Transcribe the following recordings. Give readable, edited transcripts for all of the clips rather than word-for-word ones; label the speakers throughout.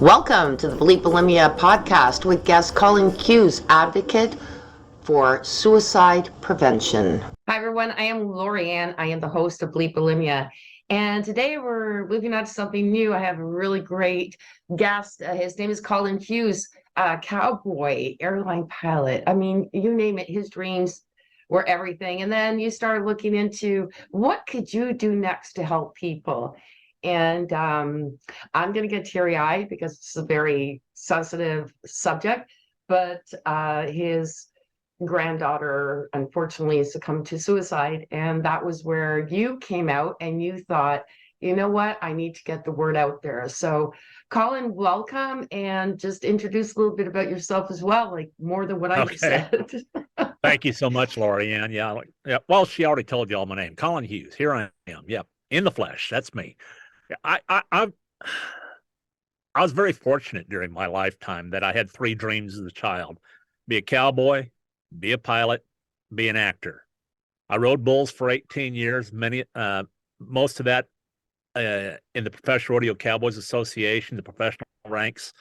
Speaker 1: Welcome to the Bleep Bulimia podcast with guest Collin Hughes, advocate for suicide prevention. Hi, everyone. I am Lorianne. I am the host of Bleep Bulimia. And today we're moving on to something new. I have a really great guest. His name is Collin Hughes, cowboy, airline pilot. I mean, you name it, his dreams were everything. And then you start looking into what could you do next to help people? And I'm going to get teary-eyed because it's a very sensitive subject, but his granddaughter unfortunately succumbed to suicide, and that was where you came out and you thought, you know what, I need to get the word out there. So Collin, welcome, and just introduce a little bit about yourself as well, like more than what I just said.
Speaker 2: Thank you so much, Lorianne. Yeah. Well, she already told you all my name, Collin Hughes. Here I am. Yep, in the flesh. That's me. I was very fortunate during my lifetime that I had three dreams as a child: be a cowboy, be a pilot, be an actor. I rode bulls for 18 years. Most of that in the Professional Rodeo Cowboys Association, the professional ranks.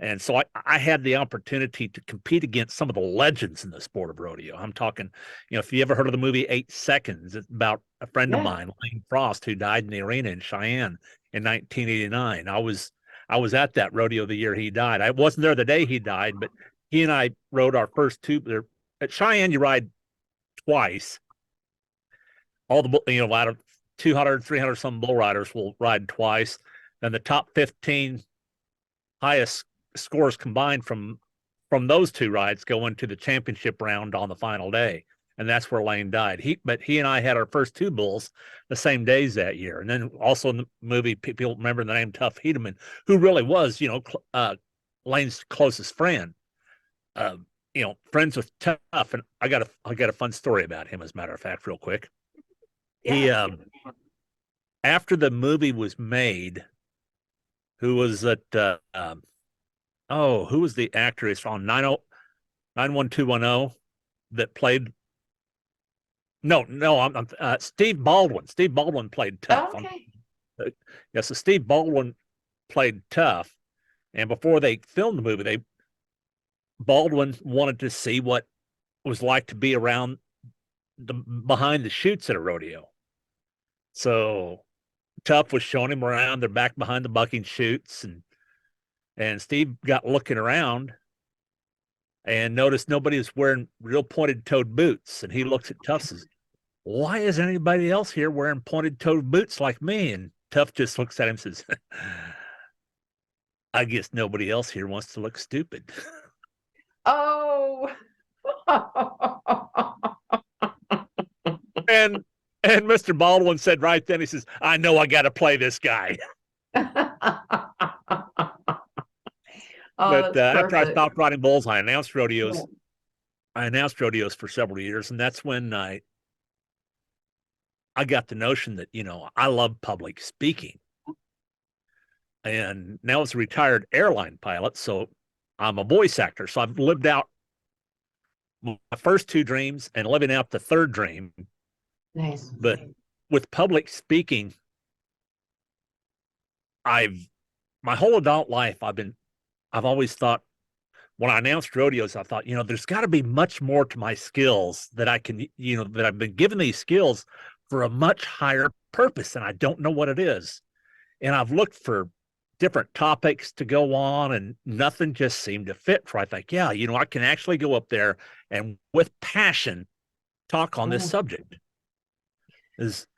Speaker 2: And so I had the opportunity to compete against some of the legends in the sport of rodeo. I'm talking, if you ever heard of the movie 8 Seconds, it's about a friend of mine, Lane Frost, who died in the arena in Cheyenne in 1989. I was at that rodeo the year he died. I wasn't there the day he died, but he and I rode our first two. At Cheyenne, you ride twice. All the, out of 200, 300 some bull riders will ride twice. And the top 15 highest scores combined from those two rides go into the championship round on the final day, and that's where Lane died. He and I had our first two bulls the same days that year. And then also in the movie, people remember the name Tuff Hedeman, who really was Lane's closest friend. Friends with Tuff. And I got a fun story about him, as a matter of fact, real quick. Yeah. He after the movie was made, who was at who was the actor? He's from 91210 that played. No, I'm Steve Baldwin. Steve Baldwin played Tuff.
Speaker 1: Okay.
Speaker 2: So Steve Baldwin played Tuff, and before they filmed the movie, Baldwin wanted to see what it was like to be around behind the chutes at a rodeo. So Tuff was showing him around. They're back behind the bucking chutes, and Steve got looking around and noticed nobody was wearing real pointed-toed boots. And he looks at Tuff and says, "Why isn't anybody else here wearing pointed-toed boots like me?" And Tuff just looks at him and says, "I guess nobody else here wants to look stupid."
Speaker 1: Oh.
Speaker 2: and Mr. Baldwin said right then, he says, "I know I got to play this guy." But after I stopped riding bulls, I announced rodeos. Yeah. I announced rodeos for several years, and that's when I got the notion that, I love public speaking. And now as a retired airline pilot, so I'm a voice actor. So I've lived out my first two dreams and living out the third dream.
Speaker 1: Nice.
Speaker 2: But with public speaking, my whole adult life, I've always thought, when I announced rodeos, I thought, there's got to be much more to my skills that I can, that I've been given these skills for a much higher purpose, and I don't know what it is. And I've looked for different topics to go on, and nothing just seemed to fit. So I think, I can actually go up there and with passion talk on this subject.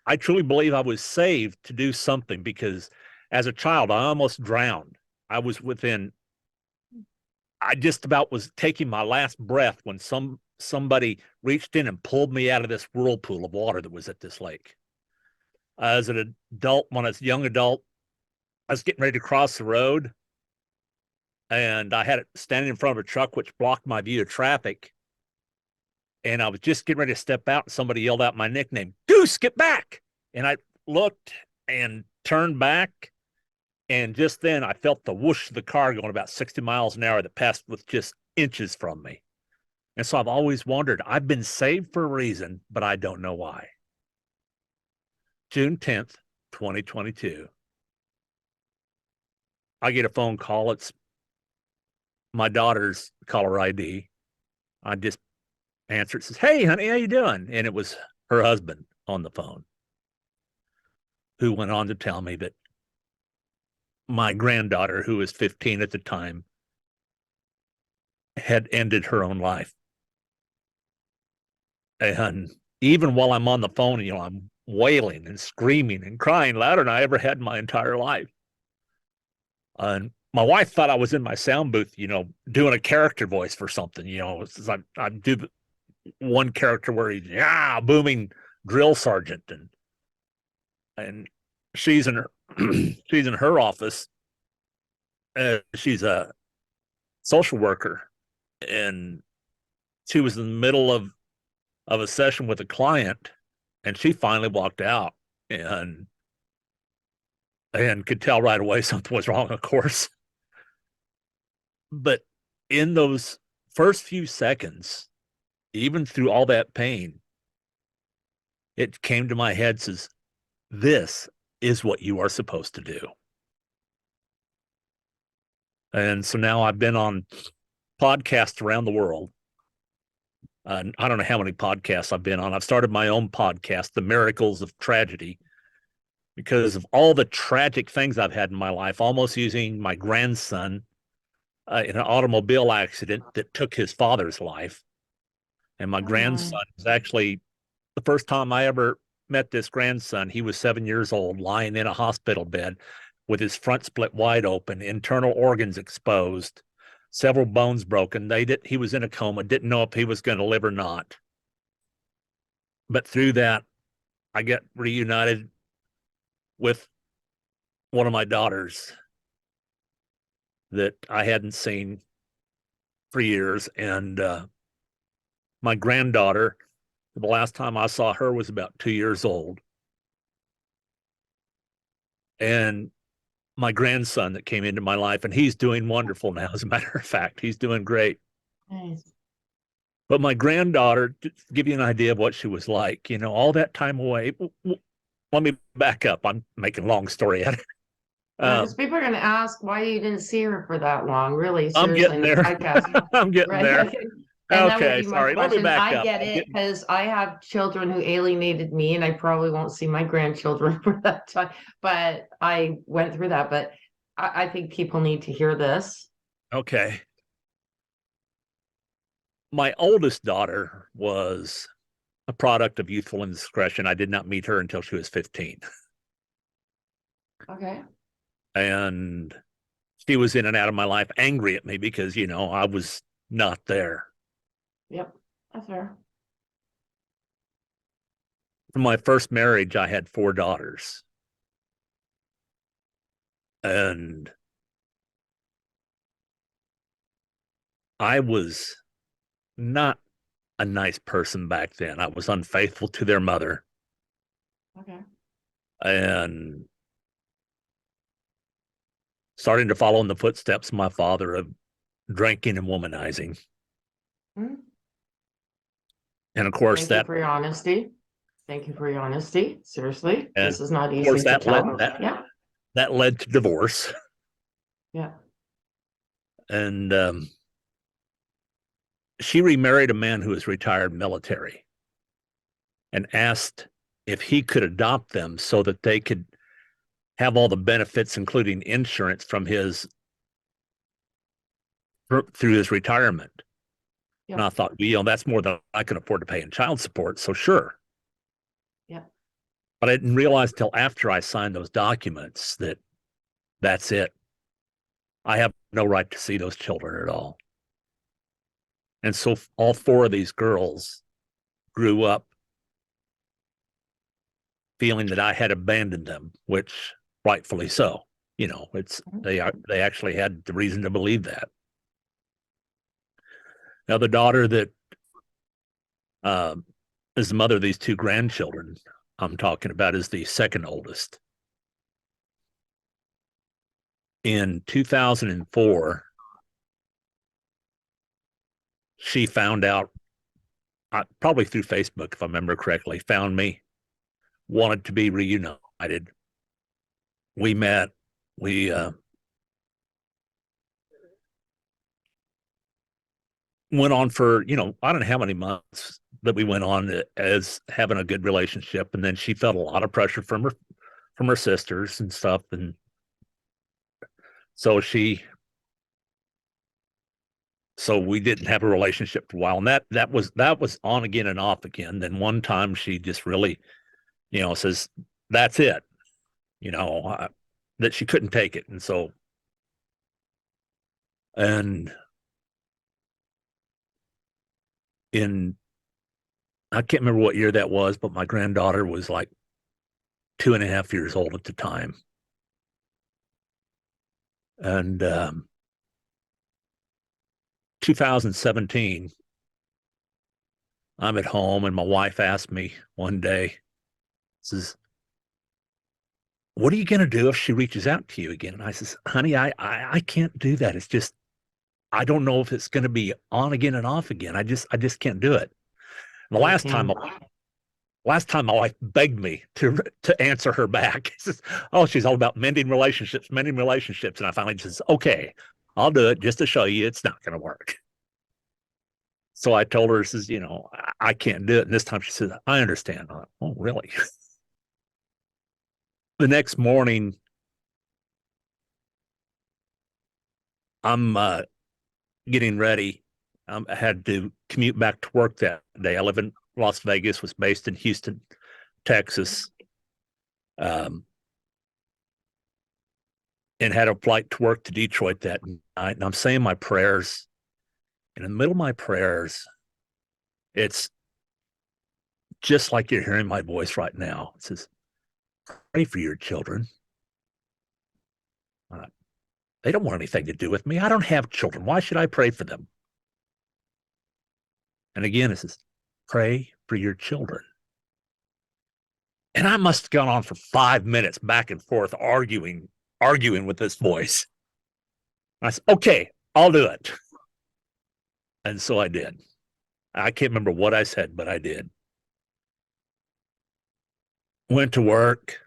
Speaker 2: I truly believe I was saved to do something, because as a child, I almost drowned. I just about was taking my last breath when somebody reached in and pulled me out of this whirlpool of water that was at this lake. As an adult, when I was a young adult, I was getting ready to cross the road, and I had it standing in front of a truck which blocked my view of traffic. And I was just getting ready to step out, and somebody yelled out my nickname, "Goose, get back!" And I looked and turned back, and just then I felt the whoosh of the car going about 60 miles an hour that passed with just inches from me. And so I've always wondered, I've been saved for a reason, but I don't know why. June 10th, 2022. I get a phone call. It's my daughter's caller ID. I just answer. It says, "Hey, honey, how you doing?" And it was her husband on the phone, who went on to tell me that my granddaughter, who was 15 at the time, had ended her own life. And even while I'm on the phone, I'm wailing and screaming and crying louder than I ever had in my entire life. And my wife thought I was in my sound booth, doing a character voice for something. I do one character where he's booming drill sergeant, and she's in her she's in her office. She's a social worker, and she was in the middle of a session with a client, and she finally walked out and could tell right away something was wrong, of course. But in those first few seconds, even through all that pain, it came to my head, says, this is what you are supposed to do. And so now I've been on podcasts around the world. I don't know how many podcasts I've been on. I've started my own podcast, The Miracles of Tragedy, because of all the tragic things I've had in my life, almost using my grandson in an automobile accident that took his father's life. And my grandson was actually the first time I ever met this grandson. He was 7 years old, lying in a hospital bed with his front split wide open, internal organs exposed, several bones broken. He was in a coma, didn't know if he was going to live or not. But through that, I get reunited with one of my daughters that I hadn't seen for years. And my granddaughter, the last time I saw her was about 2 years old. And my grandson that came into my life, and he's doing wonderful now. As a matter of fact, he's doing great.
Speaker 1: Nice.
Speaker 2: But my granddaughter, to give you an idea of what she was like, all that time away. Let me back up. I'm making a long story out of it.
Speaker 1: Because people are going to ask why you didn't see her for that long. Really,
Speaker 2: I'm
Speaker 1: seriously,
Speaker 2: getting there. I'm getting
Speaker 1: right?
Speaker 2: there.
Speaker 1: And that would
Speaker 2: Okay,
Speaker 1: be my
Speaker 2: sorry. Let me
Speaker 1: question.
Speaker 2: back
Speaker 1: I
Speaker 2: up.
Speaker 1: get it because I have children who alienated me, and I probably won't see my grandchildren for that time. But I went through that. But I think people need to hear this.
Speaker 2: Okay. My oldest daughter was a product of youthful indiscretion. I did not meet her until she was 15.
Speaker 1: Okay.
Speaker 2: And she was in and out of my life, angry at me because, I was not there.
Speaker 1: Yep, that's fair.
Speaker 2: From my first marriage, I had 4 daughters. And I was not a nice person back then. I was unfaithful to their mother.
Speaker 1: Okay.
Speaker 2: And starting to follow in the footsteps of my father of drinking and womanizing.
Speaker 1: Mm-hmm.
Speaker 2: And of course,
Speaker 1: Thank you for your honesty. Thank you for your honesty. Seriously,
Speaker 2: and
Speaker 1: this is not
Speaker 2: of
Speaker 1: easy
Speaker 2: course,
Speaker 1: to tell.
Speaker 2: that led to divorce.
Speaker 1: Yeah.
Speaker 2: And she remarried a man who was retired military and asked if he could adopt them so that they could have all the benefits, including insurance from through his retirement.
Speaker 1: Yeah.
Speaker 2: And I thought, that's more than I can afford to pay in child support. So sure.
Speaker 1: Yeah.
Speaker 2: But I didn't realize till after I signed those documents that that's it. I have no right to see those children at all. And so all 4 of these girls grew up feeling that I had abandoned them, which rightfully so. They actually had the reason to believe that. Now, the daughter that is the mother of these 2 grandchildren I'm talking about is the second oldest. In 2004, she found out, probably through Facebook, if I remember correctly, found me, wanted to be reunited. We met. We went on for, I don't know how many months that we went on as having a good relationship. And then she felt a lot of pressure from her sisters and stuff. And so we didn't have a relationship for a while. And that was on again and off again. Then one time she just really, says, that's it, that she couldn't take it. And so, and I can't remember what year that was, but my granddaughter was like 2.5 years old at the time. And 2017, I'm at home and my wife asked me one day, says, what are you going to do if she reaches out to you again? And I says, honey, I can't do that. It's just, I don't know if it's going to be on again and off again. I just can't do it. And the last time my wife begged me to answer her back. Says, oh, she's all about mending relationships. And I finally says, okay, I'll do it just to show you it's not going to work. So I told her, says, I can't do it. And this time she says, I understand. I'm like, oh, really? The next morning, I'm getting ready. I had to commute back to work that day. I live in Las Vegas, was based in Houston, Texas, and had a flight to work to Detroit that night. And I'm saying my prayers. In the middle of my prayers, it's just like you're hearing my voice right now. It says, pray for your children. They don't want anything to do with me. I don't have children. Why should I pray for them? And again, it says, pray for your children. And I must have gone on for 5 minutes back and forth arguing with this voice. I said, okay, I'll do it. And so I did. I can't remember what I said, but I did. Went to work,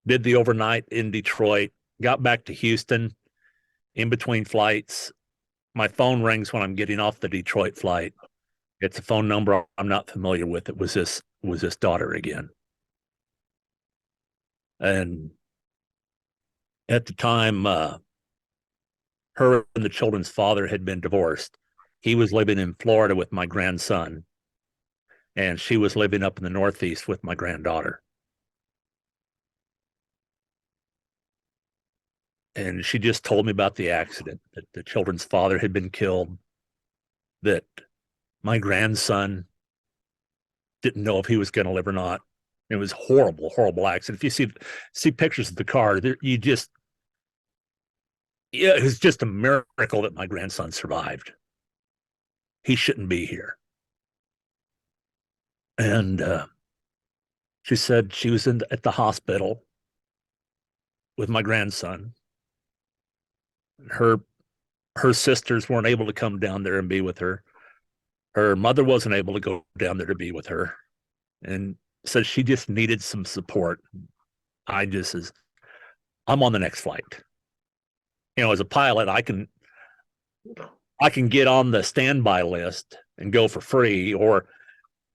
Speaker 2: did the overnight in Detroit, got back to Houston in between flights. My phone rings when I'm getting off the Detroit flight. It's a phone number I'm not familiar with. It was this daughter again. And at the time, her and the children's father had been divorced. He was living in Florida with my grandson, and she was living up in the Northeast with my granddaughter. And she just told me about the accident, that the children's father had been killed, that my grandson didn't know if he was going to live or not. It was horrible, horrible accident. If you see pictures of the car, it was just a miracle that my grandson survived. He shouldn't be here. And she said she was at the hospital with my grandson. Her sisters weren't able to come down there and be with her. Her mother wasn't able to go down there to be with her, and said she just needed some support. I'm on the next flight. As a pilot, I can get on the standby list and go for free, or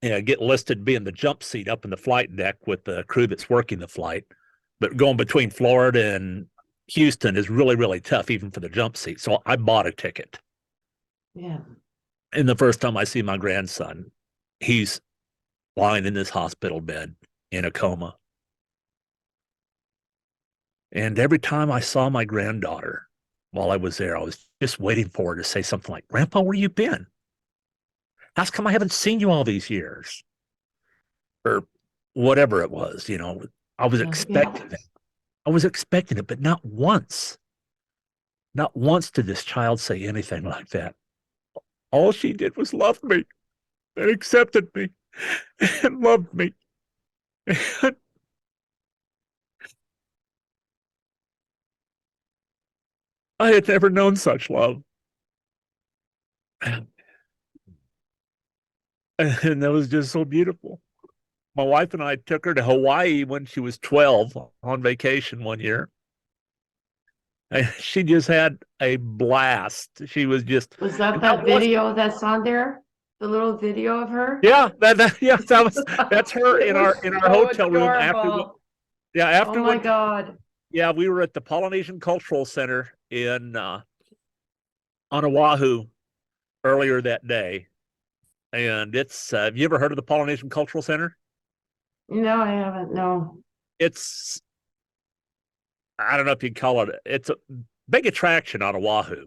Speaker 2: get listed being the jump seat up in the flight deck with the crew that's working the flight. But going between Florida and Houston is really, really tough, even for the jump seat. So I bought a ticket.
Speaker 1: Yeah.
Speaker 2: And the first time I see my grandson, he's lying in this hospital bed in a coma. And every time I saw my granddaughter while I was there, I was just waiting for her to say something like, Grandpa, where you been? How come I haven't seen you all these years? Or whatever it was, I was expecting it. I was expecting it, but not once did this child say anything like that. All she did was love me and accepted me and loved me. I had never known such love. And that was just so beautiful. My wife and I took her to Hawaii when she was 12 on vacation one year. And she just had a blast. She was just,
Speaker 1: Was that
Speaker 2: and that
Speaker 1: that
Speaker 2: was,
Speaker 1: video that's on there? The little video of her?
Speaker 2: yeah, yes, that's her
Speaker 1: It
Speaker 2: in
Speaker 1: was
Speaker 2: our
Speaker 1: so
Speaker 2: hotel room
Speaker 1: adorable. Oh
Speaker 2: after
Speaker 1: my
Speaker 2: what,
Speaker 1: God.
Speaker 2: yeah, we were at the Polynesian Cultural Center in on Oahu earlier that day. And it's, have you ever heard of the Polynesian Cultural Center?
Speaker 1: No, I haven't. No.
Speaker 2: It's, I don't know if you'd call it, it's a big attraction on Oahu.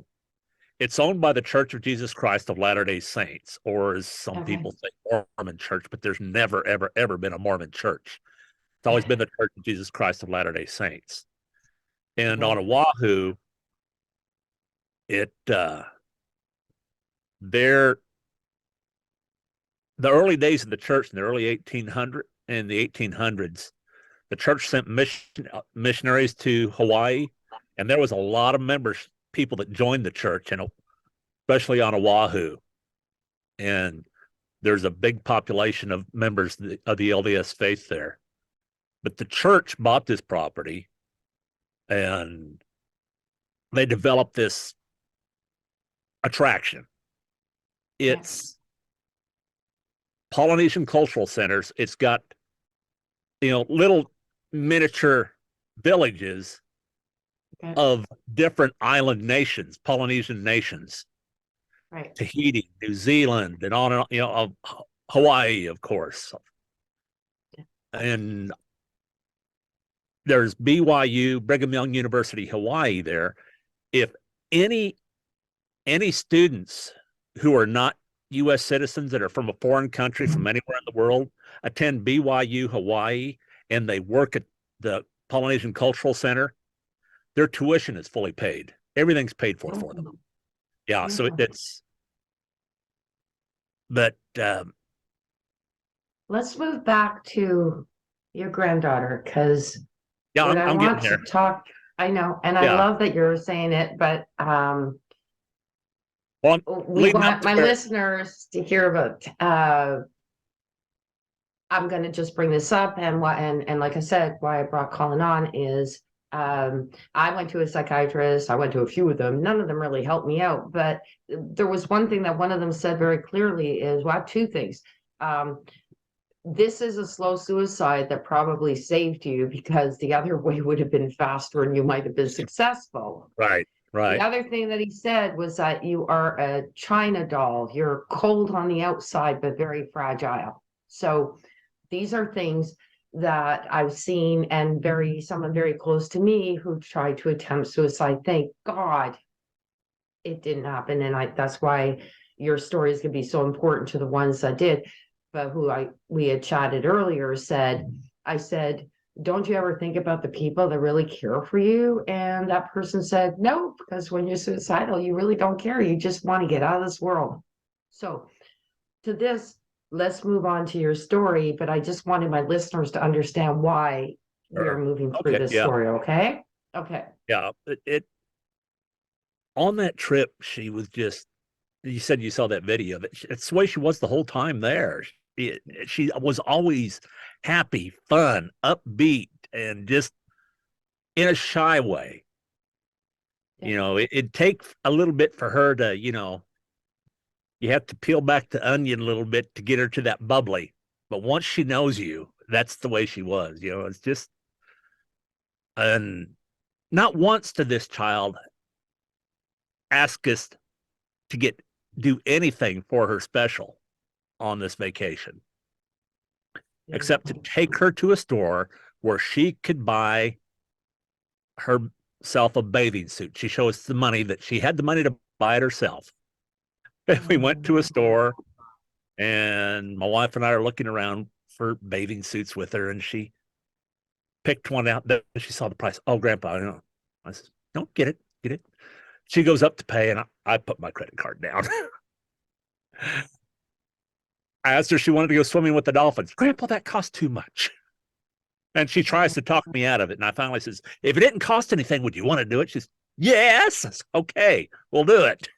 Speaker 2: It's owned by the Church of Jesus Christ of Latter-day Saints, or as some
Speaker 1: Okay.
Speaker 2: people say, Mormon Church, but there's never, ever, ever been a Mormon church. It's always been the Church of Jesus Christ of Latter-day Saints. And
Speaker 1: Okay.
Speaker 2: on Oahu, it there the early days of the church in the early 1800s and the 1800s, the church sent missionaries to Hawaii, and there was a lot of members, people that joined the church, and especially on Oahu. And there's a big population of members of the LDS faith there. But the church bought this property and they developed this attraction.
Speaker 1: Okay.
Speaker 2: It's Polynesian cultural centers. It's got, little miniature villages
Speaker 1: Okay.
Speaker 2: of different island nations, Polynesian nations,
Speaker 1: Right.
Speaker 2: Tahiti, New Zealand, and on and on, Hawaii, of course. And there's BYU, Brigham Young University, Hawaii there. If any students who are not U.S. citizens that are from a foreign country, from anywhere in the world, attend BYU Hawaii and they work at the Polynesian Cultural Center, their tuition is fully paid. Everything's paid for them. Yeah, so it's, but
Speaker 1: let's move back to your granddaughter, because
Speaker 2: yeah,
Speaker 1: what I
Speaker 2: I'm
Speaker 1: want
Speaker 2: getting
Speaker 1: to
Speaker 2: there.
Speaker 1: talk, I know, and I
Speaker 2: Yeah.
Speaker 1: love that you're saying it, but
Speaker 2: Well,
Speaker 1: we
Speaker 2: leading up
Speaker 1: want
Speaker 2: to
Speaker 1: my
Speaker 2: where,
Speaker 1: listeners to hear about I'm going to just bring this up, and like I said, why I brought Collin on is I went to a psychiatrist. I went to a few of them. None of them really helped me out, but there was one thing that one of them said very clearly is, well, two things. This is a slow suicide that probably saved you, because the other way would have been faster and you might have been successful.
Speaker 2: right.
Speaker 1: The other thing that he said was that you are a China doll. You're cold on the outside, but very fragile. So these are things that I've seen, and someone very close to me who tried to attempt suicide. Thank God it didn't happen. And that's why your story is going to be so important to the ones that did. But we had chatted earlier I said, don't you ever think about the people that really care for you? And that person said, no, because when you're suicidal, you really don't care. You just want to get out of this world. So to this, let's move on to your story. But I just wanted my listeners to understand why we are moving through this story. Okay. Okay.
Speaker 2: Yeah. On that trip, she was just, you said you saw that video, that it's the way she was the whole time there. She was always happy, fun, upbeat, and just in a shy way.
Speaker 1: Yeah.
Speaker 2: It'd take a little bit for her to, you have to peel back the onion a little bit to get her to that bubbly. But once she knows you, that's the way she was. It's just, and not once did this child ask us to do anything for her special on this vacation, except to take her to a store where she could buy herself a bathing suit. She showed us the money, that she had the money to buy it herself. We went to a store, and my wife and I are looking around for bathing suits with her, and she picked one out. Then she saw the price. Oh, Grandpa, I said, no, get it, get it. She goes up to pay, and I put my credit card down. I asked her if she wanted to go swimming with the dolphins. Grandpa, that costs too much. And she tries to talk me out of it. And I finally says, if it didn't cost anything, would you want to do it? She says, yes. I said, okay, we'll do it.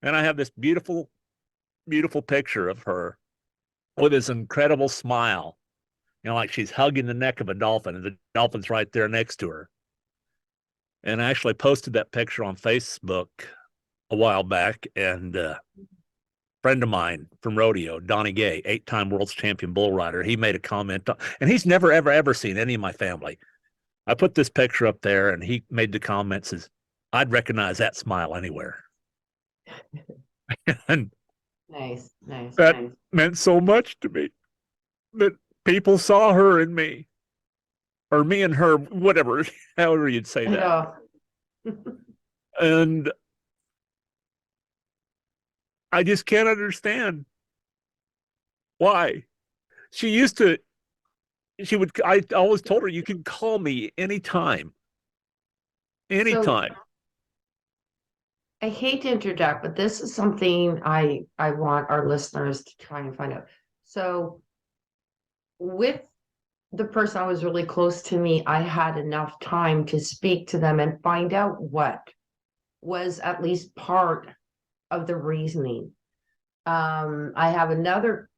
Speaker 2: And I have this beautiful, beautiful picture of her with this incredible smile, like she's hugging the neck of a dolphin, and the dolphin's right there next to her. and I actually posted that picture on Facebook a while back. And friend of mine from rodeo, Donnie Gay, 8-time world's champion bull rider, he made a comment, and he's never, ever seen any of my family. I put this picture up there, and he made the comment, says, I'd recognize that smile anywhere. And
Speaker 1: Nice, nice,
Speaker 2: that
Speaker 1: nice.
Speaker 2: meant so much to me, that people saw her in me, or me and her, whatever, however you'd say
Speaker 1: I
Speaker 2: that.
Speaker 1: know.
Speaker 2: And I just can't understand why. She would, I always told her, you can call me anytime. Anytime.
Speaker 1: So I hate to interject, but this is something I want our listeners to try and find out. So with the person I was really close to me, I had enough time to speak to them and find out what was at least part of the reasoning. I have another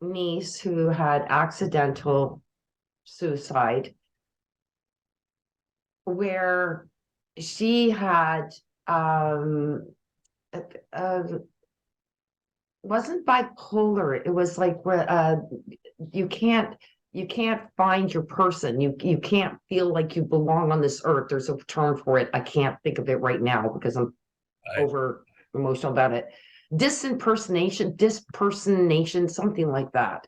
Speaker 1: niece who had accidental suicide, where she had wasn't bipolar. It was like where you can't find your person. You can't feel like you belong on this earth. There's a term for it. I can't think of it right now because I'm over emotional about it. Dispersonation, something like that.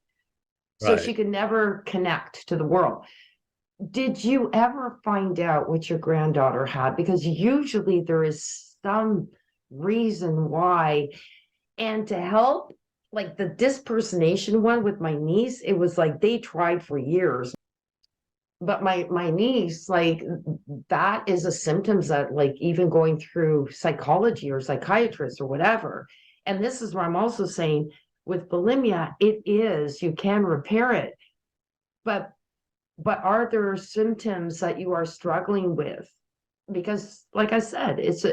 Speaker 1: So
Speaker 2: Right.
Speaker 1: she could never connect to the world. Did you ever find out what your granddaughter had? Because usually there is some reason why. And to help, like the dispersonation one with my niece, it was like they tried for years. But my niece, like that is a symptoms that like even going through psychology or psychiatrists or whatever. And this is where I'm also saying with bulimia, it is, you can repair it. But are there symptoms that you are struggling with? Because like I said, it's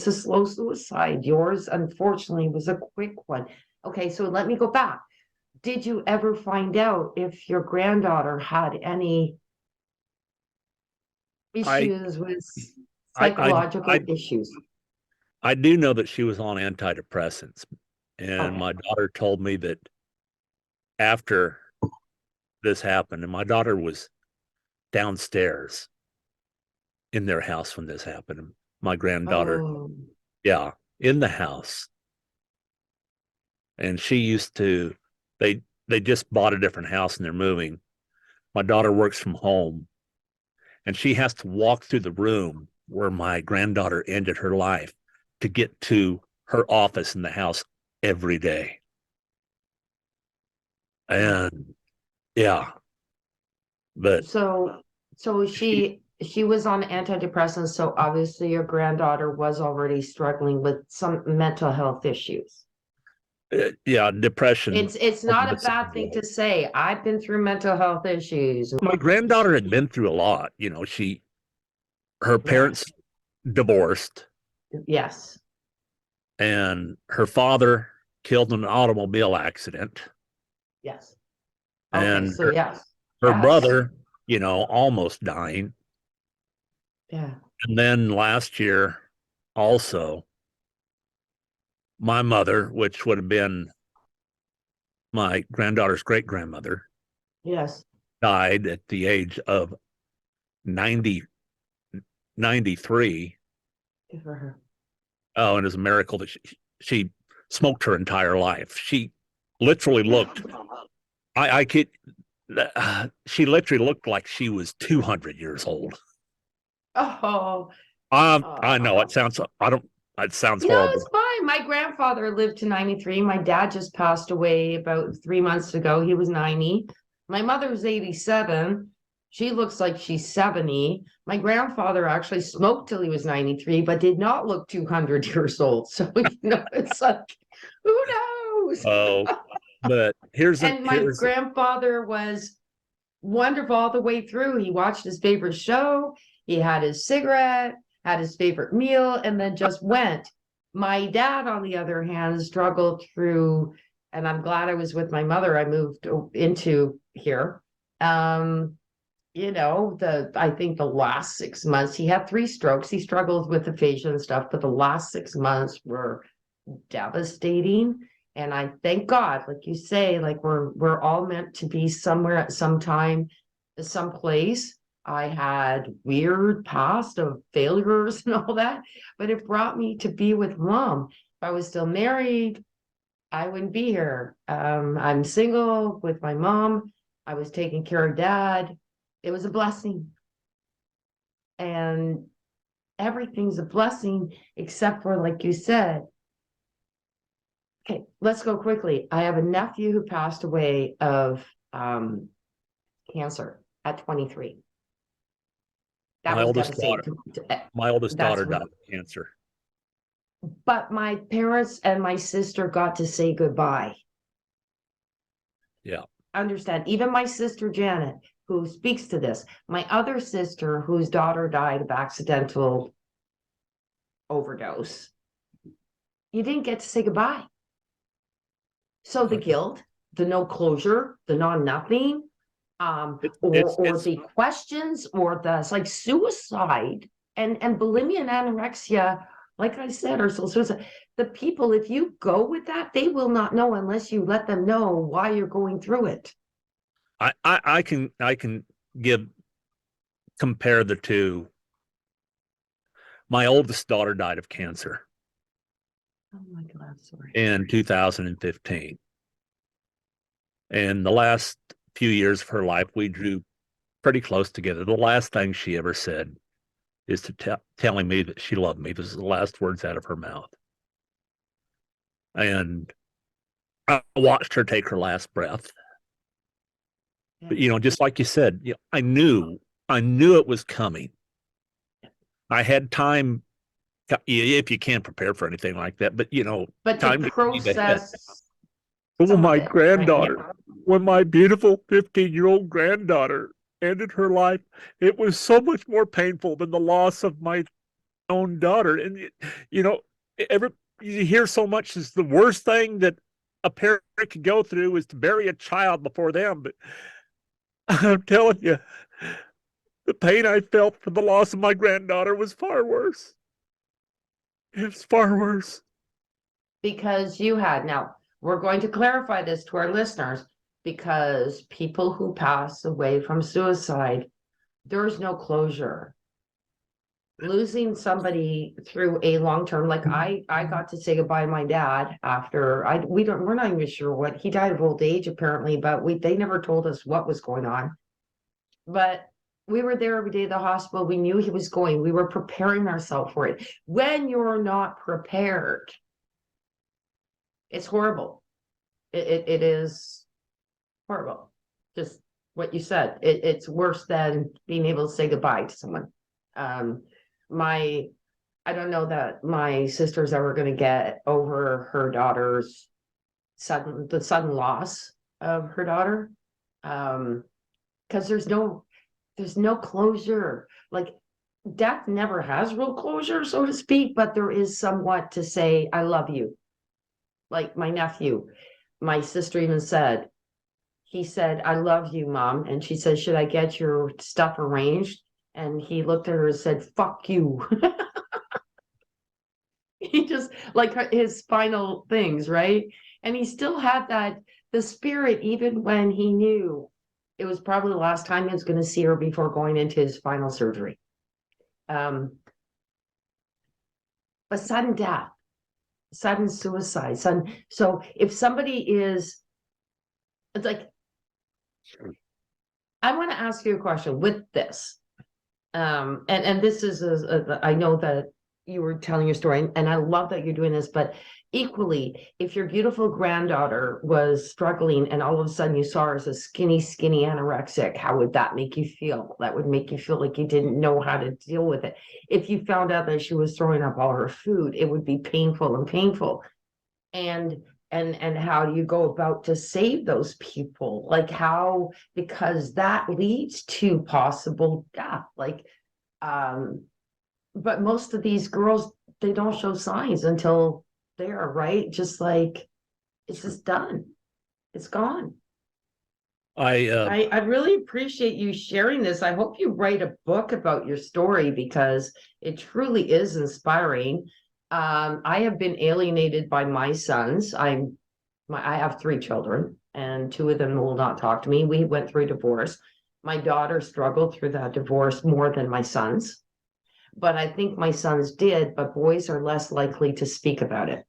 Speaker 1: a slow suicide. Yours, unfortunately, was a quick one. Okay, so let me go back. Did you ever find out if your granddaughter had any issues with psychological issues?
Speaker 2: I do know that she was on antidepressants, and
Speaker 1: Okay.
Speaker 2: my daughter told me that after this happened, and my daughter was downstairs in their house when this happened. And my granddaughter,
Speaker 1: Oh,
Speaker 2: yeah, in the house, and she used to. They just bought a different house and they're moving. My daughter works from home, and she has to walk through the room where my granddaughter ended her life to get to her office in the house every day. And yeah, but
Speaker 1: so she was on antidepressants, so obviously your granddaughter was already struggling with some mental health issues.
Speaker 2: yeah, depression.
Speaker 1: It's not a bad thing to say. I've been through mental health issues.
Speaker 2: My granddaughter had been through a lot. Her parents divorced,
Speaker 1: Yes.
Speaker 2: and her father killed in an automobile accident.
Speaker 1: Yes. Okay,
Speaker 2: And
Speaker 1: so yes.
Speaker 2: her
Speaker 1: Yes.
Speaker 2: brother, almost dying.
Speaker 1: Yeah.
Speaker 2: And then last year, also, my mother, which would have been my granddaughter's great grandmother,
Speaker 1: Yes.
Speaker 2: died at the age of 93.
Speaker 1: Good for her.
Speaker 2: Oh, and it's a miracle that she smoked her entire life. She literally looked, I could, she literally looked like she was 200 years old.
Speaker 1: Oh.
Speaker 2: I know it sounds, it sounds
Speaker 1: No,
Speaker 2: horrible.
Speaker 1: it's fine. My grandfather lived to 93. My dad just passed away about 3 months ago. He was 90. My mother was 87. She looks like she's 70. My grandfather actually smoked till he was 93, but did not look 200 years old. So, it's like, who knows?
Speaker 2: Oh, but
Speaker 1: And my grandfather was wonderful all the way through. He watched his favorite show, he had his cigarette, had his favorite meal, and then just went. My dad, on the other hand, struggled through, and I'm glad I was with my mother. I moved into here. I think the last 6 months, he had 3 strokes. He struggled with aphasia and stuff, but the last 6 months were devastating. And I thank God, like you say, like we're all meant to be somewhere at some time, some place. I had weird past of failures and all that, but it brought me to be with mom. If I was still married, I wouldn't be here. I'm single with my mom. I was taking care of dad. It was a blessing. And everything's a blessing except for, like you said. Okay, let's go quickly. I have a nephew who passed away of cancer at 23. That
Speaker 2: My
Speaker 1: was
Speaker 2: oldest
Speaker 1: devastating.
Speaker 2: daughter, my oldest daughter died of cancer.
Speaker 1: But my parents and my sister got to say goodbye.
Speaker 2: Yeah.
Speaker 1: Understand, even my sister Janet, who speaks to this, my other sister whose daughter died of accidental overdose, you didn't get to say goodbye. So the guilt, the no closure, the non-nothing, or the questions, or the it's like suicide and bulimia and anorexia, like I said, are so suicide. The people, if you go with that, they will not know unless you let them know why you're going through it.
Speaker 2: I can compare the two. My oldest daughter died of cancer.
Speaker 1: Oh my God, sorry.
Speaker 2: In 2015. And the last few years of her life, we drew pretty close together. The last thing she ever said is to telling me that she loved me. This is the last words out of her mouth. And I watched her take her last breath. But, just like you said, I knew it was coming. I had time, if you can't prepare for anything like that, but,
Speaker 1: but
Speaker 2: time
Speaker 1: to process.
Speaker 2: Oh, my granddaughter, right? When my beautiful 15-year-old granddaughter ended her life, it was so much more painful than the loss of my own daughter. And, you hear so much is the worst thing that a parent could go through is to bury a child before them. But I'm telling you, the pain I felt for the loss of my granddaughter was far worse. It was far worse.
Speaker 1: Because now, we're going to clarify this to our listeners, because people who pass away from suicide, there's no closure. Losing somebody through a long-term, like I got to say goodbye to my dad after we're not even sure what he died of old age apparently, but they never told us what was going on. But we were there every day at the hospital. We knew he was going. We were preparing ourselves for it. When you're not prepared, it's horrible. It is horrible. Just what you said. It's worse than being able to say goodbye to someone. I don't know that my sister's ever going to get over her daughter's sudden loss of her daughter. Because there's no closure. Like, death never has real closure, so to speak, but there is somewhat to say, I love you. Like my nephew, my sister even said, he said, I love you, Mom. And she said, should I get your stuff arranged? And he looked at her and said, fuck you. He just, like, his final things, right? And he still had the spirit, even when he knew it was probably the last time he was going to see her before going into his final surgery. But sudden death, sudden suicide, so if somebody is, it's like, I want to ask you a question with this. And this is, I know that you were telling your story, and I love that you're doing this, but equally, if your beautiful granddaughter was struggling and all of a sudden you saw her as a skinny anorexic, how would that make you feel? That would make you feel like you didn't know how to deal with it. If you found out that she was throwing up all her food, it would be painful. And how do you go about to save those people? Like how, because that leads to possible death. Like, but most of these girls, they don't show signs until they're right. Just like, it's just done. It's gone. I really appreciate you sharing this. I hope you write a book about your story because it truly is inspiring. I have been alienated by my sons. I have three children, and two of them will not talk to me. We went through divorce. My daughter struggled through that divorce more than my sons, but I think my sons did, but boys are less likely to speak about it.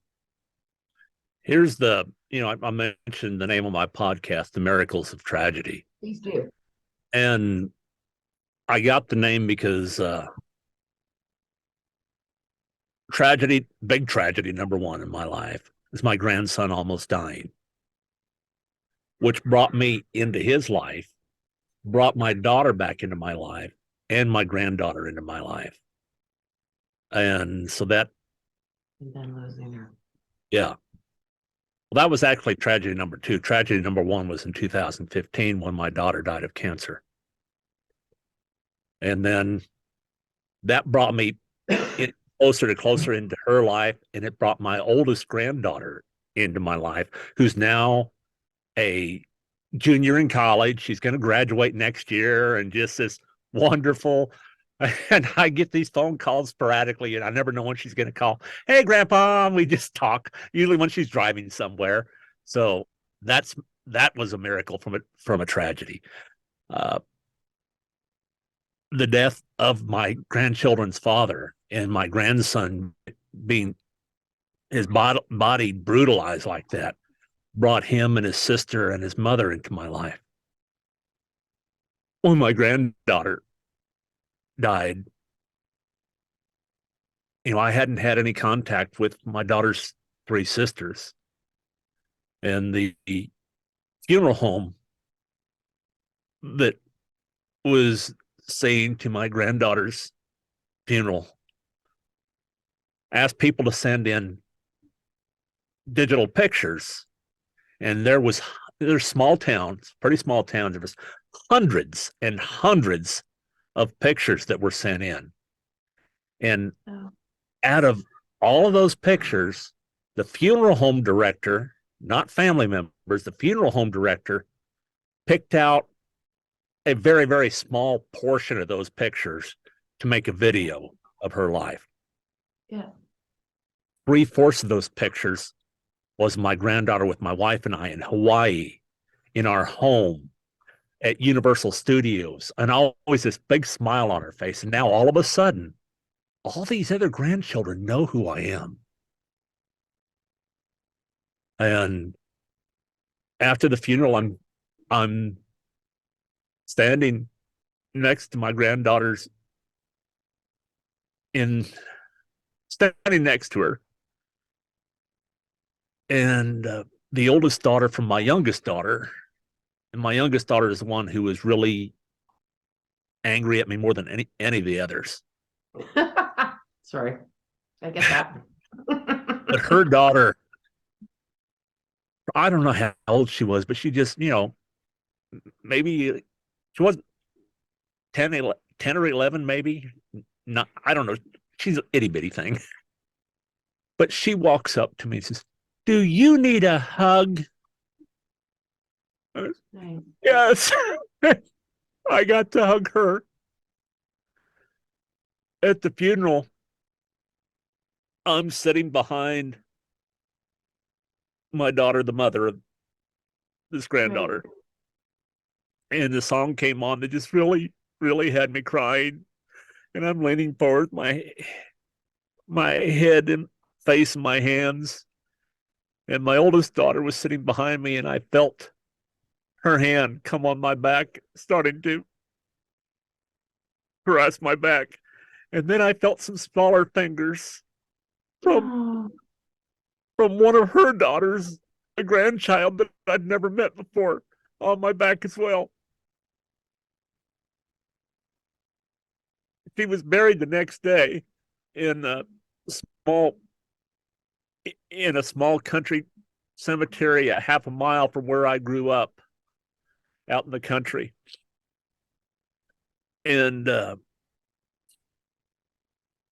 Speaker 2: Here's I mentioned the name of my podcast, The Miracles of Tragedy.
Speaker 1: Please do.
Speaker 2: And I got the name because big tragedy number one in my life is my grandson almost dying, which brought me into his life, brought my daughter back into my life, and my granddaughter into my life. And so that,
Speaker 1: And then losing her.
Speaker 2: yeah. Well, that was actually tragedy number two. Tragedy number one was in 2015 when my daughter died of cancer. And then that brought me closer into her life. And it brought my oldest granddaughter into my life, who's now a junior in college. She's going to graduate next year and just this wonderful. And I get these phone calls sporadically, and I never know when she's going to call. Hey, Grandpa, we just talk. Usually when she's driving somewhere. So that was a miracle from a tragedy. The death of my grandchildren's father and my grandson being his body brutalized like that brought him and his sister and his mother into my life. When my granddaughter died, I hadn't had any contact with my daughter's three sisters. And the funeral home that was saying to my granddaughter's funeral asked people to send in digital pictures. And there's small towns, pretty small towns. There was hundreds and hundreds of pictures that were sent in. And out of all of those pictures, the funeral home director, not family members, the funeral home director picked out a very, very small portion of those pictures to make a video of her life.
Speaker 1: Yeah.
Speaker 2: 3/4 of those pictures was my granddaughter with my wife and I in Hawaii, in our home, at Universal Studios, and always this big smile on her face. And now all of a sudden, all these other grandchildren know who I am. And after the funeral, I'm standing next to my granddaughters standing next to her. And the oldest daughter from my youngest daughter, and my youngest daughter is the one who was really angry at me more than any of the others.
Speaker 1: Sorry, I get that.
Speaker 2: But her daughter, I don't know how old she was, but she just, maybe she wasn't 10 or 11, maybe. Not, I don't know. She's an itty bitty thing. But she walks up to me and says, "Do you need a hug?"
Speaker 1: Nice.
Speaker 2: Yes. I got to hug her. At the funeral, I'm sitting behind my daughter, the mother of this granddaughter. Right. And the song came on that just really, really had me crying. And I'm leaning forward, my head and face in my hands. And my oldest daughter was sitting behind me, and I felt her hand come on my back, starting to caress my back. And then I felt some smaller fingers from one of her daughters, a grandchild that I'd never met before, on my back as well. She was buried the next day in a small country cemetery a half a mile from where I grew up, out in the country. And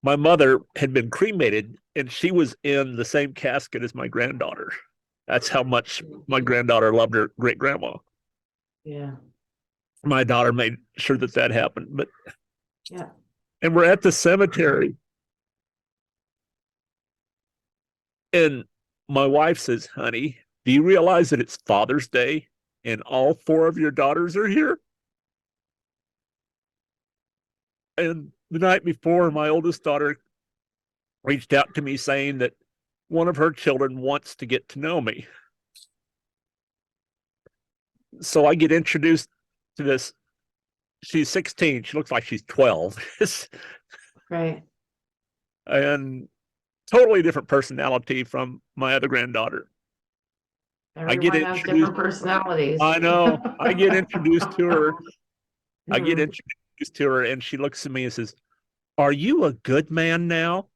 Speaker 2: my mother had been cremated, and she was in the same casket as my granddaughter. That's how much my granddaughter loved her great grandma.
Speaker 1: Yeah.
Speaker 2: My daughter made sure that that happened. But
Speaker 1: Yeah.
Speaker 2: and we're at the cemetery, and my wife says, "Honey, do you realize that it's Father's Day and all four of your daughters are here?" And the night before, my oldest daughter reached out to me saying that one of her children wants to get to know me. So I get introduced to this. She's 16. She looks like she's 12.
Speaker 1: Right.
Speaker 2: And totally different personality from my other granddaughter. I get
Speaker 1: Everyone has
Speaker 2: introduced.
Speaker 1: different personalities.
Speaker 2: I know. I get introduced to her. I get
Speaker 1: Mhm.
Speaker 2: introduced to her, and she looks at me and says, "Are you a good man now?"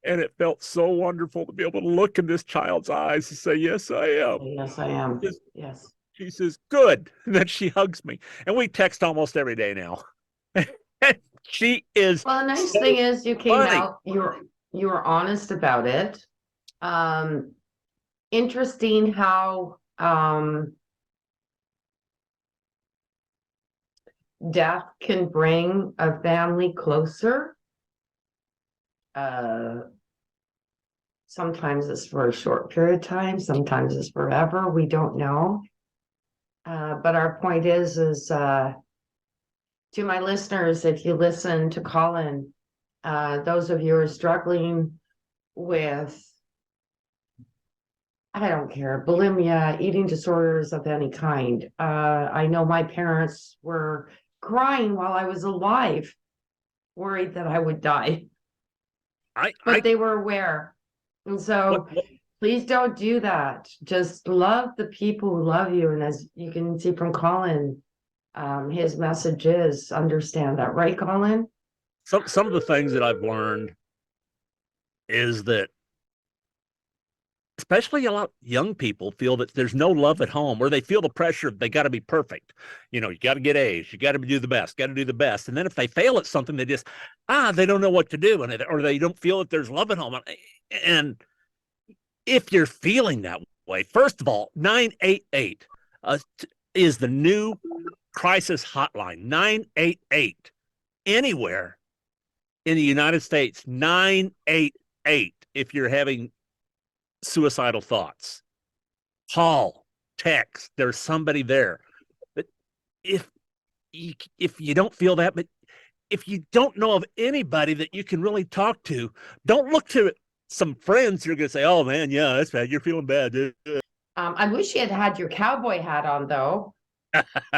Speaker 2: And it felt so wonderful to be able to look in this child's eyes and say, "Yes, I am."
Speaker 1: Yes, I am.
Speaker 2: Yes.
Speaker 1: Yes.
Speaker 2: She says, "Good." And then she hugs me, and we text almost every day now. She is
Speaker 1: Well, the nice
Speaker 2: so
Speaker 1: thing is you came
Speaker 2: funny.
Speaker 1: out, you were honest about it. Um, Interesting how death can bring a family closer. Uh, Sometimes it's for a short period of time, sometimes it's forever. We don't know. But our point is to my listeners, if you listen to Collin, those of you who are struggling with, I don't care, bulimia, eating disorders of any kind. I know my parents were crying while I was alive, worried that I would die, but they were aware. And so
Speaker 2: What
Speaker 1: please don't do that. Just love the people who love you. And as you can see from Collin, his message is understand that, right, Collin?
Speaker 2: some of the things that I've learned is that especially a lot of young people feel that there's no love at home, or they feel the pressure they got to be perfect. You know, you got to get A's, you got to do the best, got to do the best. And then if they fail at something, they just they don't know what to do, or they don't feel that there's love at home. And if you're feeling that way, first of all, 988 is the new crisis hotline. 988 anywhere in the United States. 988 if you're having suicidal thoughts. Call, text, there's somebody there. But if if you don't feel that, but if you don't know of anybody that you can really talk to, don't look to some friends who are going to say, "Oh man, yeah, that's bad. You're feeling bad."
Speaker 1: I wish you had had your cowboy hat on, though.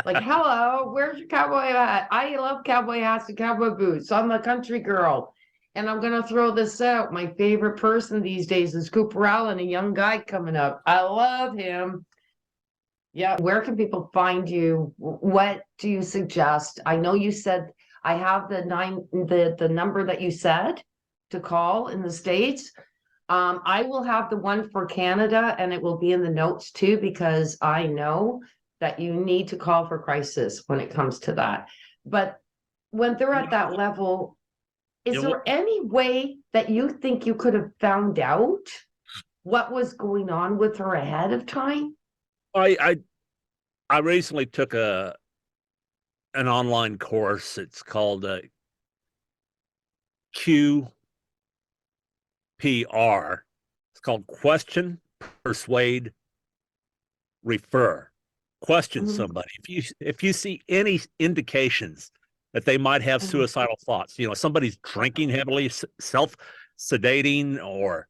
Speaker 1: Like, hello, where's your cowboy hat? I love cowboy hats and cowboy boots. I'm a country girl. And I'm going to throw this out. My favorite person these days is Cooper Allen, a young guy coming up. I love him. Yeah. Where can people find you? What do you suggest? I know you said I have the number that you said to call in the States. I will have the one for Canada and it will be in the notes too, because I know that you need to call for crisis when it comes to that. But when they're at that level, is there any way that you think you could have found out what was going on with her ahead of time?
Speaker 2: I recently took an online course. It's called QPR. It's called Question, Persuade, Refer. Question somebody. If you see any indications that they might have suicidal thoughts, you know, somebody's drinking heavily, self sedating, or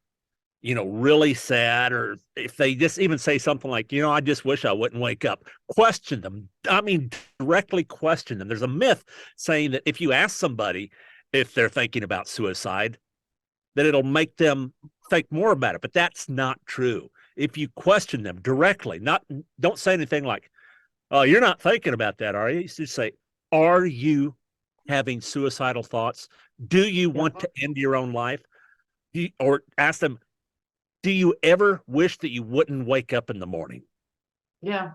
Speaker 2: really sad, or if they just even say something like, I just wish I wouldn't wake up. Question them. I mean, directly question them. There's a myth saying that if you ask somebody if they're thinking about suicide, that it'll make them think more about it. But that's not true. If you question them directly, don't say anything like, "Oh, you're not thinking about that, are you?" You just say, "Are you having suicidal thoughts? Do you want to end your own life?" Or ask them, "Do you ever wish that you wouldn't wake up in the morning?"
Speaker 1: Yeah.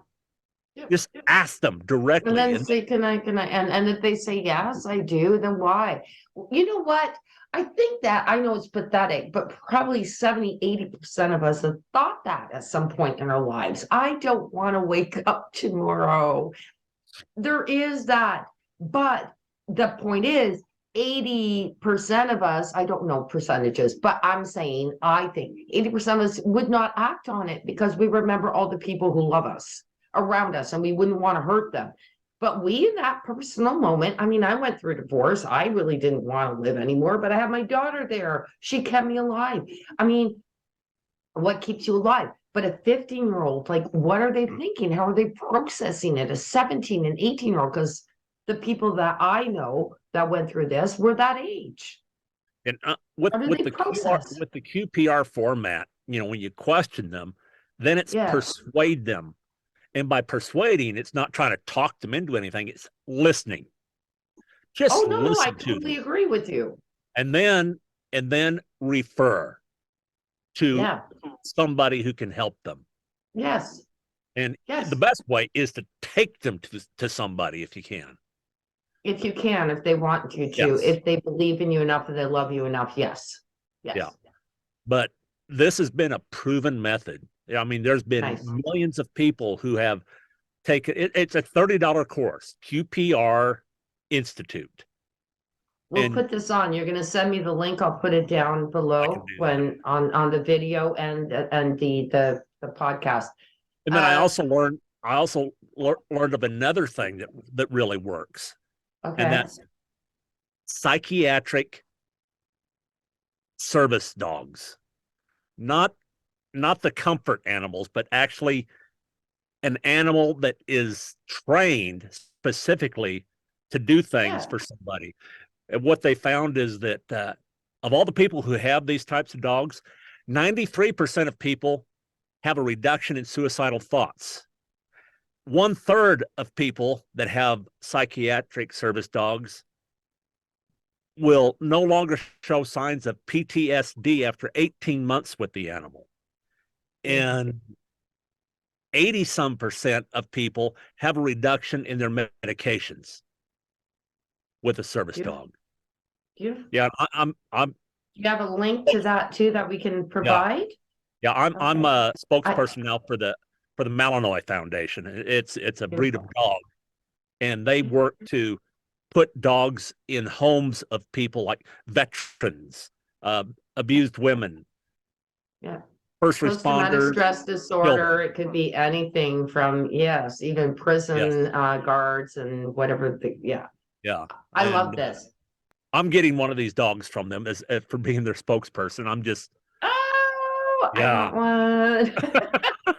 Speaker 2: Just ask them
Speaker 1: And
Speaker 2: directly.
Speaker 1: then
Speaker 2: And
Speaker 1: say, can I, and if they say, yes, I do, then why? You know what? I think that, I know it's pathetic, but probably 70-80% of us have thought that at some point in our lives. I don't want to wake up tomorrow. There is that. But the point is, 80% of us, I don't know percentages, but I'm saying, I think 80% of us would not act on it because we remember all the people who love us around us and we wouldn't want to hurt them. But we, in that personal moment, I mean, I went through divorce. I really didn't want to live anymore, but I have my daughter there. She kept me alive. I mean, what keeps you alive? But a 15-year-old, like, what are they thinking? How are they processing it? A 17 and 18-year-old, because the people that I know that went through this were that age.
Speaker 2: and
Speaker 1: How do
Speaker 2: with
Speaker 1: they
Speaker 2: the
Speaker 1: process?
Speaker 2: with the QPR format, when you question them, then it's
Speaker 1: Yeah.
Speaker 2: persuade them. And by persuading, it's not trying to talk them into anything, it's listening. Just
Speaker 1: Oh, no, I
Speaker 2: listen to
Speaker 1: totally
Speaker 2: them.
Speaker 1: agree with you.
Speaker 2: And then refer to
Speaker 1: Yeah.
Speaker 2: somebody who can help them.
Speaker 1: Yes.
Speaker 2: And
Speaker 1: Yes.
Speaker 2: the best way is to take them to somebody if you can.
Speaker 1: If you can, if they want you to,
Speaker 2: Yes.
Speaker 1: if they believe in you enough and they love you enough, yes. Yes.
Speaker 2: Yeah. But this has been a proven method. I mean, there's been
Speaker 1: Nice.
Speaker 2: millions of people who have taken it. It's a $30 course, QPR Institute.
Speaker 1: We'll
Speaker 2: And
Speaker 1: put this on. You're going to send me the link. I'll put it down
Speaker 2: I
Speaker 1: below
Speaker 2: can do that.
Speaker 1: when on the video and the podcast.
Speaker 2: And then I also learned of another thing that really works.
Speaker 1: Okay.
Speaker 2: And that's psychiatric service dogs. Not the comfort animals, but actually an animal that is trained specifically to do things for somebody. And what they found is that of all the people who have these types of dogs, 93% of people have a reduction in suicidal thoughts. 1/3 of people that have psychiatric service dogs will no longer show signs of PTSD after 18 months with the animal. And 80% of people have a reduction in their medications with a service dog.
Speaker 1: Beautiful.
Speaker 2: Yeah, I'm
Speaker 1: Do you have a link to that too that we can provide?
Speaker 2: Yeah, I'm a spokesperson now for the Malinois Foundation. It's a breed of dog, and they work to put dogs in homes of people like veterans, abused women, first
Speaker 1: Post-traumatic
Speaker 2: responders,
Speaker 1: stress disorder. It could be anything from, even prison guards and whatever.
Speaker 2: Yeah.
Speaker 1: I love this.
Speaker 2: I'm getting one of these dogs from them as for being their spokesperson. I'm just
Speaker 1: I want one.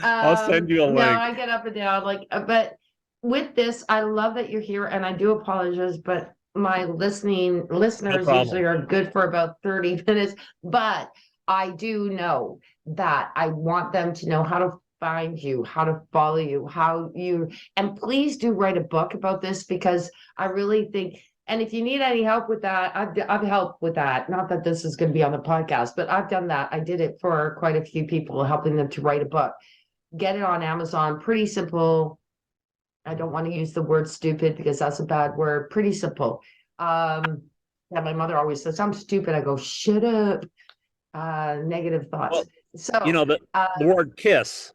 Speaker 2: I'll send you a link.
Speaker 1: No, I get up and down but with this, I love that you're here, and I do apologize, but my listeners usually are good for about 30 minutes, but I do know that I want them to know how to find you, how to follow you, and please do write a book about this, because I really think, and if you need any help with that, I've helped with that. Not that this is going to be on the podcast, but I've done that. I did it for quite a few people, helping them to write a book. Get it on Amazon. Pretty simple. I don't want to use the word stupid because that's a bad word. Pretty simple. My mother always says, I'm stupid. I go, shut up. Negative thoughts.
Speaker 2: Well,
Speaker 1: so
Speaker 2: the word KISS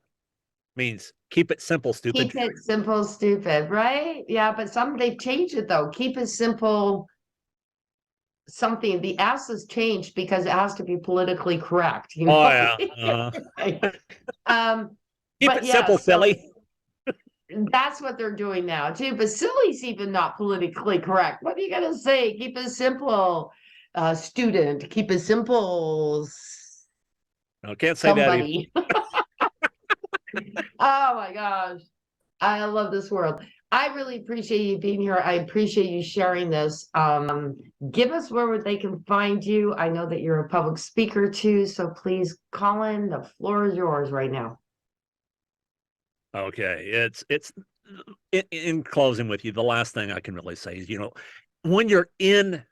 Speaker 2: means keep it simple, stupid.
Speaker 1: Keep it simple, stupid, right? Yeah, but they've changed it though. Keep it simple. Something, the S has changed because it has to be politically correct.
Speaker 2: Keep it simple, silly.
Speaker 1: That's what they're doing now too. But silly's even not politically correct. What are you gonna say? Keep it simple, student. Keep it simple.
Speaker 2: I can't say somebody.
Speaker 1: That. Oh my gosh, I love this world. I really appreciate you being here. I appreciate you sharing this. Give us where they can find you. I know that you're a public speaker too, so please, Collin, the floor is yours right now.
Speaker 2: Okay, it's in closing with you, the last thing I can really say is, when you're in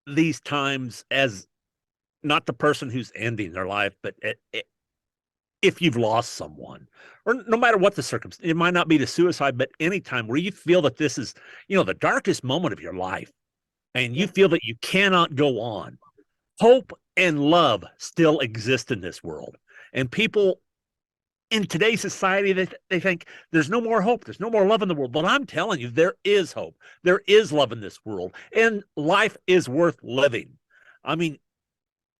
Speaker 2: these times as not the person who's ending their life, but if you've lost someone, or no matter what the circumstance, it might not be to suicide, but any time where you feel that this is, the darkest moment of your life, and you feel that you cannot go on, hope and love still exist in this world. And people in today's society, they think there's no more hope, there's no more love in the world. But I'm telling you, there is hope. There is love in this world, and life is worth living. I mean,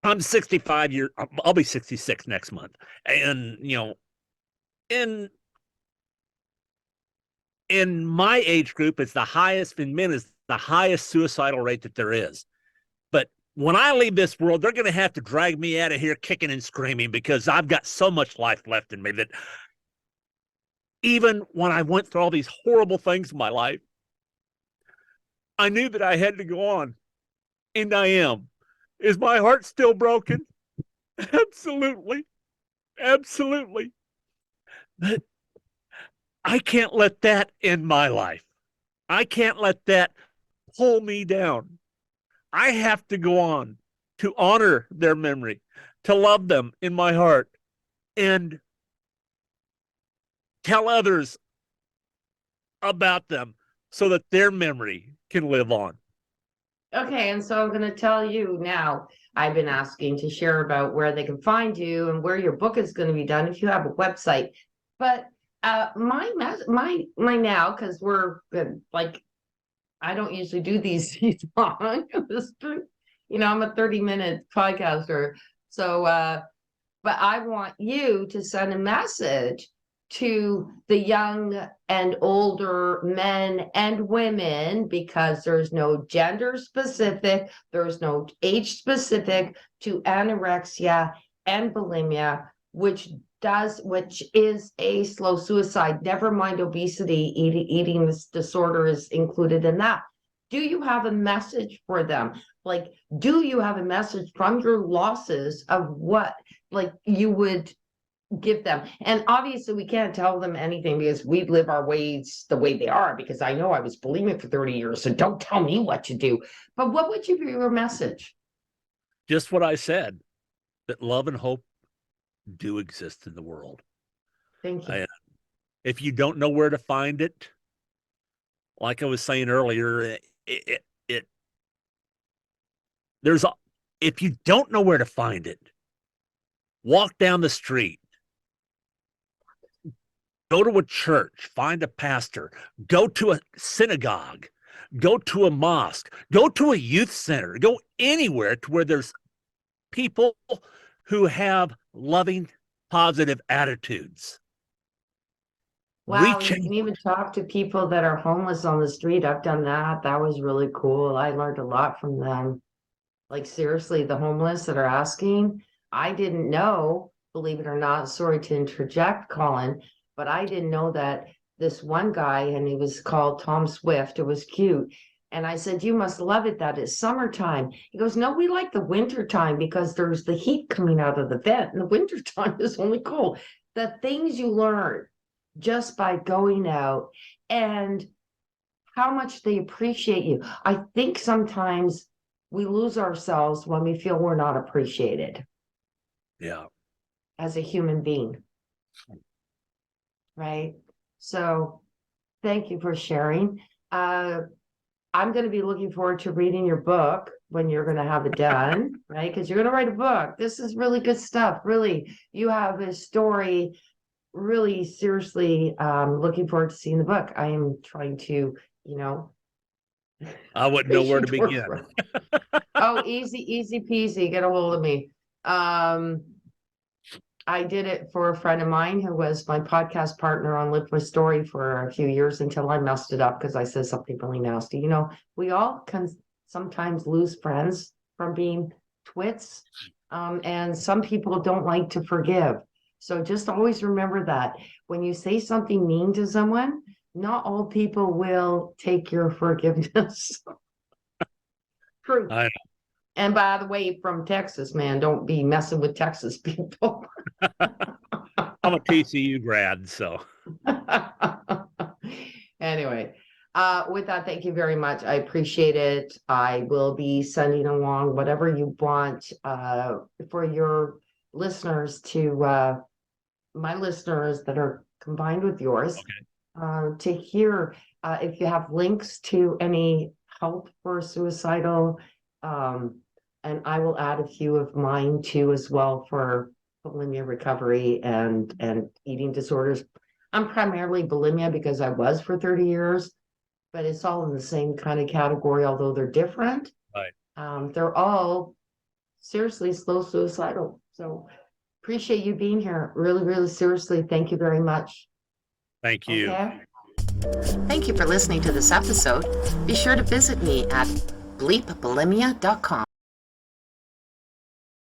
Speaker 2: I'm 65 years, I'll be 66 next month. And, in my age group, it's the highest in men, is the highest suicidal rate that there is. But when I leave this world, they're going to have to drag me out of here kicking and screaming, because I've got so much life left in me that even when I went through all these horrible things in my life, I knew that I had to go on, and I am. Is my heart still broken? Absolutely. Absolutely. But I can't let that end my life. I can't let that pull me down. I have to go on to honor their memory, to love them in my heart, and tell others about them so that their memory can live on.
Speaker 1: Okay, and so I'm going to tell you now, I've been asking to share about where they can find you and where your book is going to be done if you have a website. But my now, because we're like, I don't usually do these long. I'm a 30-minute podcaster. So, but I want you to send a message to the young and older men and women, because there's no gender specific, there's no age specific to anorexia and bulimia, which is a slow suicide. Never mind obesity, eating disorder is included in that. Do you have a message for them? Like, do you have a message from your losses of what, like, you would give them? And obviously we can't tell them anything because we live our ways the way they are, because I know I was bulimic for 30 years, so don't tell me what to do. But what would be your message?
Speaker 2: Just what I said, that love and hope do exist in the world.
Speaker 1: Thank you.
Speaker 2: If you don't know where to find it, like I was saying earlier, if you don't know where to find it, walk down the street, go to a church, find a pastor, go to a synagogue, go to a mosque, go to a youth center, go anywhere to where there's people who have loving, positive attitudes.
Speaker 1: Wow, you can even talk to people that are homeless on the street. I've done that. That was really cool. I learned a lot from them. Like, seriously, the homeless that are asking, I didn't know, believe it or not, sorry to interject, Collin, but I didn't know that this one guy, and he was called Tom Swift, it was cute. And I said, you must love it that it's summertime. He goes, no, we like the winter time because there's the heat coming out of the vent, and the winter time is only cold. The things you learn just by going out, and how much they appreciate you. I think sometimes we lose ourselves when we feel we're not appreciated.
Speaker 2: Yeah.
Speaker 1: As a human being. Right. So thank you for sharing. I'm going to be looking forward to reading your book when you're going to have it done, right? Because you're going to write a book. This is really good stuff. Really, you have a story. Really, seriously, looking forward to seeing the book. I am trying to,
Speaker 2: I wouldn't know where to begin.
Speaker 1: Oh, easy peasy. Get a hold of me. I did it for a friend of mine who was my podcast partner on Live with Story for a few years until I messed it up because I said something really nasty. We all can sometimes lose friends from being twits. And some people don't like to forgive. So just always remember that when you say something mean to someone, not all people will take your forgiveness. True. And by the way, from Texas, man, don't be messing with Texas people.
Speaker 2: I'm a TCU grad, so.
Speaker 1: Anyway, with that, thank you very much. I appreciate it. I will be sending along whatever you want for your listeners to my listeners that are combined with yours
Speaker 2: Okay.
Speaker 1: to hear if you have links to any help for suicidal. And I will add a few of mine too as well for bulimia recovery and eating disorders. I'm primarily bulimia because I was for 30 years, but it's all in the same kind of category, although they're different.
Speaker 2: Right.
Speaker 1: They're all seriously slow suicidal. So appreciate you being here. Really, really seriously. Thank you very much.
Speaker 2: Thank you.
Speaker 1: Okay. Thank you for listening to this episode. Be sure to visit me at bleepbulimia.com.